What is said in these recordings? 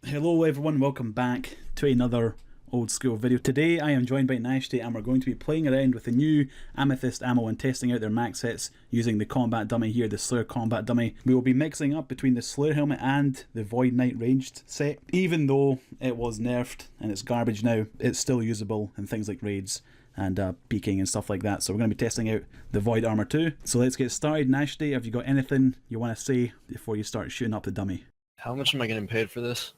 Hello everyone, welcome back to another old school video. Today I am joined by Nashty and we're going to be playing around with the new Amethyst ammo and testing out their max hits using the combat dummy here, the Slayer combat dummy. We will be mixing up between the Slayer helmet and the Void Knight ranged set. Even though it was nerfed and it's garbage now, it's still usable in things like raids and peeking and stuff like that. So we're going to be testing out the Void armor too. So let's get started. Nashty, have you got anything you want to say before you start shooting up the dummy? How much am I getting paid for this?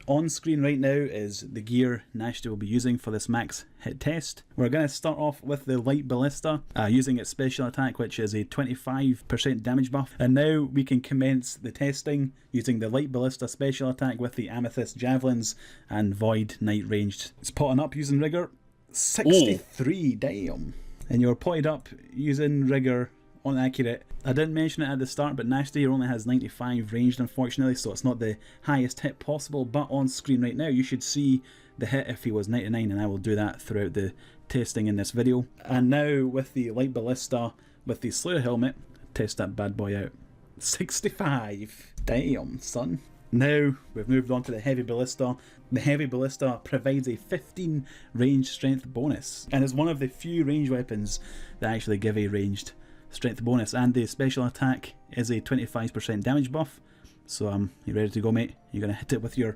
On screen right now is the gear Nashty will be using for this max hit test. We're going to start off with the light ballista, using its special attack, which is a 25% damage buff. And now we can commence the testing using the light ballista special attack with the Amethyst Javelins and Void Knight ranged. It's potting up using rigor, 63, damn. And you're potted up using rigor on accurate. I didn't mention it at the start, but Nashty only has 95 ranged unfortunately, so it's not the highest hit possible, but on screen right now you should see the hit if he was 99, and I will do that throughout the testing in this video. And now with the light ballista, with the Slayer helmet, test that bad boy out. 65, damn son. Now we've moved on to the heavy ballista. The heavy ballista provides a 15 range strength bonus, and is one of the few ranged weapons that actually give a ranged strength bonus, and the special attack is a 25% damage buff. So you ready to go, mate? You're going to hit it with your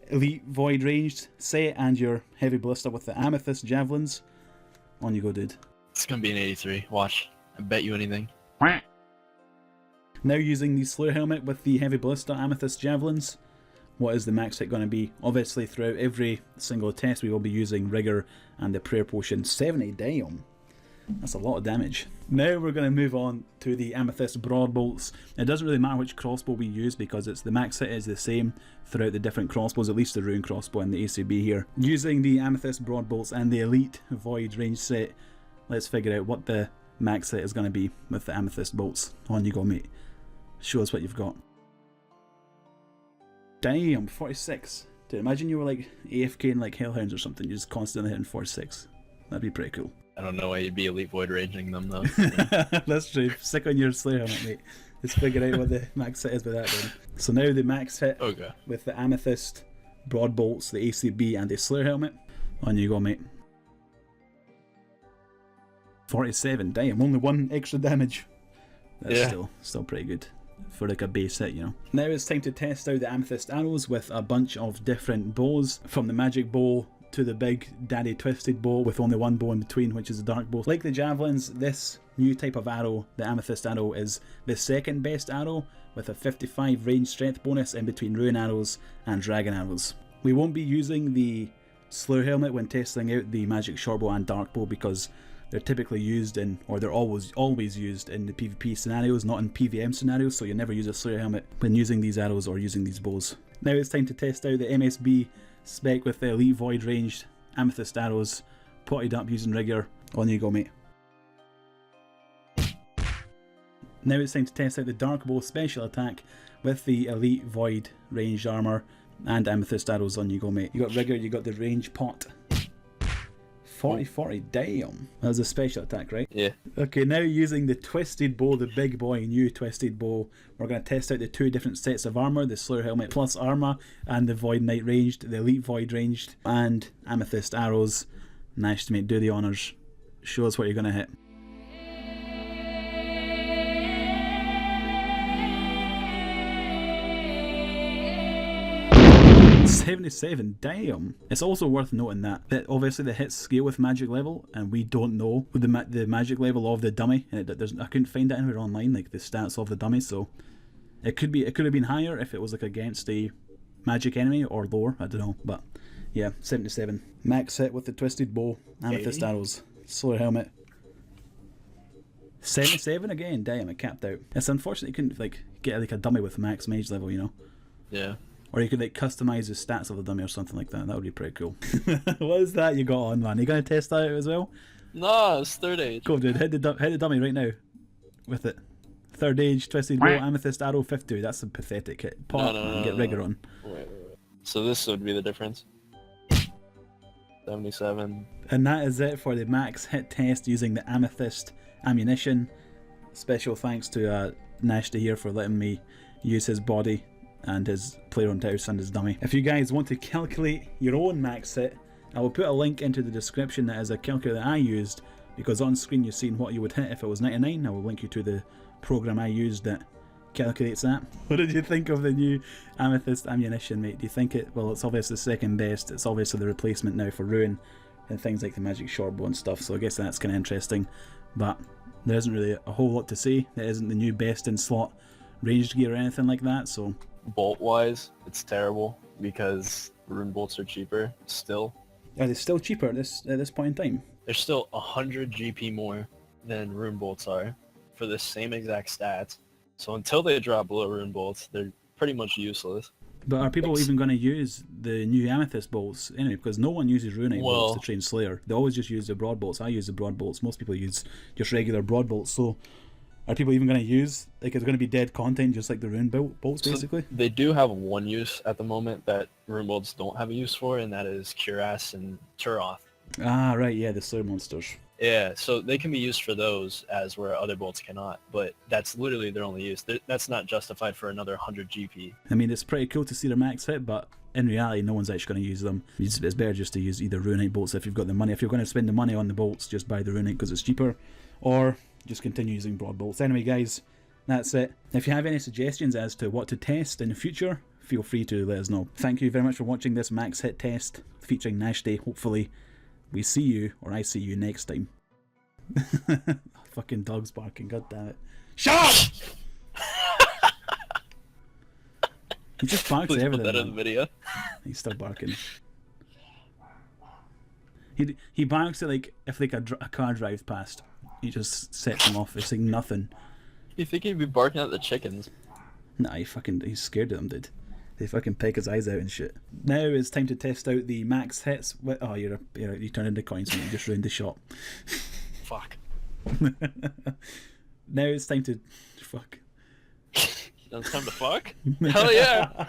elite void ranged set and your heavy ballista with the Amethyst Javelins. On you go, dude. It's gonna be an 83. Watch. I bet you anything. Now using the Slayer helmet with the heavy ballista Amethyst Javelins, what is the max hit going to be? Obviously throughout every single test we will be using rigor and the prayer potion. 70, damn. That's a lot of damage. Now we're going to move on to the Amethyst broad bolts. It doesn't really matter which crossbow we use because the max hit is the same throughout the different crossbows, at least the rune crossbow and the ACB here. Using the Amethyst broad bolts and the elite void range set, let's figure out what the max hit is going to be with the Amethyst bolts. On you go, mate. Show us what you've got. Damn, 46. Dude, imagine you were like AFK in like Hellhounds or something, you're just constantly hitting 46. That'd be pretty cool. I don't know why you'd be elite void ranging them though. That's true. Stick on your Slayer helmet, mate. Let's figure out what the max hit is with that then. So now the max hit with the Amethyst broad bolts, the ACB and the Slayer helmet. On you go, mate. 47, damn, only one extra damage. That's still pretty good for like a base hit, you know. Now it's time to test out the Amethyst arrows with a bunch of different bows, from the magic bow to the big daddy twisted bow with only one bow in between, which is the dark bow. Like the javelins, this new type of arrow, the Amethyst arrow, is the second best arrow with a 55 range strength bonus in between rune arrows and dragon arrows. We won't be using the Slayer helmet when testing out the magic shortbow and dark bow because they're typically used in, or they're always used in the PvP scenarios, not in PvM scenarios, so you never use a Slayer helmet when using these arrows or using these bows. Now it's time to test out the MSB spec with the elite void ranged Amethyst arrows, potted up using rigor. On you go, mate. Now it's time to test out the dark bow special attack with the elite void ranged armor and Amethyst arrows. On you go, mate. You got rigor, you got the range pot. 40, damn. That was a special attack, right? Yeah. Okay, now using the twisted bow, the big boy new twisted bow, we're going to test out the two different sets of armor, the Slayer helmet plus armor and the Void Knight ranged, the elite void ranged and Amethyst arrows. Nice to mate, do the honours. Show us what you're going to hit. 77, damn. It's also worth noting that obviously the hits scale with magic level, and we don't know the magic level of the dummy, and I couldn't find it anywhere online, like the stats of the dummy, so it could have been higher if it was like against a magic enemy, or lower, I don't know, but yeah, 77. Max hit with the twisted bow, Amethyst arrows, Slayer helmet. 77 again, damn, it capped out. It's unfortunate you couldn't like get like a dummy with max mage level, you know? Yeah. Or you could like customize the stats of the dummy or something like that. That would be pretty cool. What is that you got on, man? Are you going to test that out as well? No, it's third age. Go, dude. Hit the dummy right now. With it. Third age, twisted bow, Amethyst arrow, 50. That's a pathetic hit. Pop and get rigor on. Wait. So this would be the difference. 77. And that is it for the max hit test using the Amethyst Ammunition. Special thanks to Nashta here for letting me use his body and his player on house and his dummy. If you guys want to calculate your own max hit, I will put a link into the description that is a calculator that I used, because on screen you're seeing what you would hit if it was 99. I will link you to the program I used that calculates that. What did you think of the new Amethyst Ammunition, mate? Do you think it, well, it's obviously the second best, it's obviously the replacement now for Ruin and things like the magic shortbow and stuff, so I guess that's kind of interesting, but there isn't really a whole lot to say. It isn't the new best in slot ranged gear or anything like that, so... Bolt wise, it's terrible because rune bolts are cheaper still. Are they still cheaper at this point in time? They're still 100 GP more than rune bolts are for the same exact stats. So until they drop below rune bolts, they're pretty much useless. But are people even going to use the new Amethyst bolts anyway? Because no one uses runite bolts to train Slayer. They always just use the broad bolts. I use the broad bolts. Most people use just regular broad bolts. So are people even going to use, like, it's going to be dead content just like the rune bolts basically? So they do have one use at the moment that rune bolts don't have a use for, and that is Cuirass and Turoth. Ah, right, yeah, the Slayer monsters. Yeah, so they can be used for those as where other bolts cannot, but that's literally their only use. That's not justified for another 100 GP. I mean, it's pretty cool to see their max hit, but in reality, no one's actually going to use them. It's better just to use either runite bolts if you've got the money. If you're going to spend the money on the bolts, just buy the runite because it's cheaper, or just continue using broad bolts. Anyway, guys, that's it. If you have any suggestions as to what to test in the future, feel free to let us know. Thank you very much for watching this max hit test featuring Nashta. Hopefully, we see you, or I see you next time. Fucking dog's barking, god damn it. Shut up! He just barks Please everything. put that in the video. He's still barking. He barks at, like, if like a car drives past. He just sets him off. It's like nothing. You think he'd be barking at the chickens? Nah, he's scared of them, dude. They fucking peck his eyes out and shit. Now it's time to test out the max hits. Oh, you turned into coins and you just ruined the shot. Fuck. Now it's time to... Fuck. Now it's time to fuck? Hell yeah!